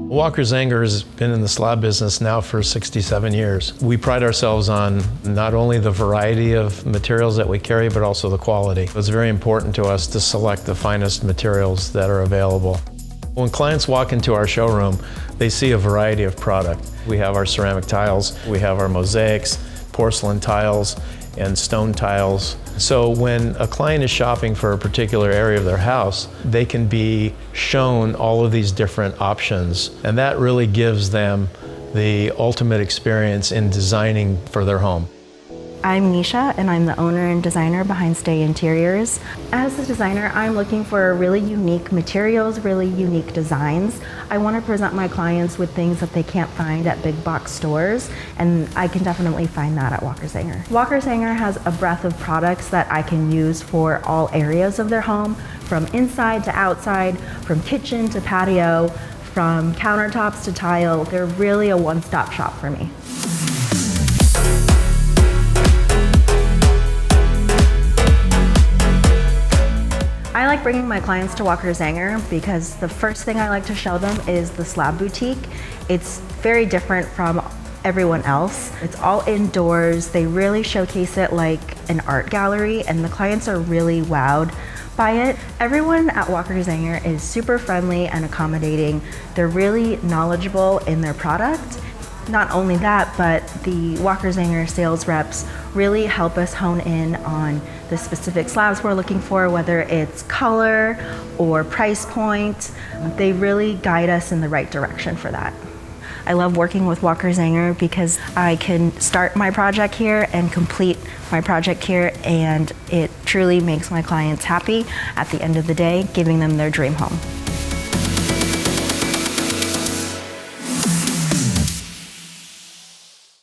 Walker Zanger has been in the slab business now for 67 years. We pride ourselves on not only the variety of materials that we carry, but also the quality. It's very important to us to select the finest materials that are available. When clients walk into our showroom, they see a variety of product. We have our ceramic tiles, we have our mosaics, porcelain tiles, and stone tiles. So when a client is shopping for a particular area of their house, they can be shown all of these different options, and that really gives them the ultimate experience in designing for their home. I'm Nisha, and I'm the owner and designer behind Stay Interiors. As a designer, I'm looking for really unique materials, really unique designs. I want to present my clients with things that they can't find at big box stores, and I can definitely find that at Walker Zanger. Walker Zanger has a breadth of products that I can use for all areas of their home, from inside to outside, from kitchen to patio, from countertops to tile. They're really a one-stop shop for me. I like bringing my clients to Walker Zanger because the first thing I like to show them is the slab boutique. It's very different from everyone else. It's all indoors. They really showcase it like an art gallery, and the clients are really wowed by it. Everyone at Walker Zanger is super friendly and accommodating. They're really knowledgeable in their product. Not only that, but the Walker Zanger sales reps really help us hone in on the specific slabs we're looking for, whether it's color or price point. They really guide us in the right direction for that. I love working with Walker Zanger because I can start my project here and complete my project here, and it truly makes my clients happy at the end of the day, giving them their dream home.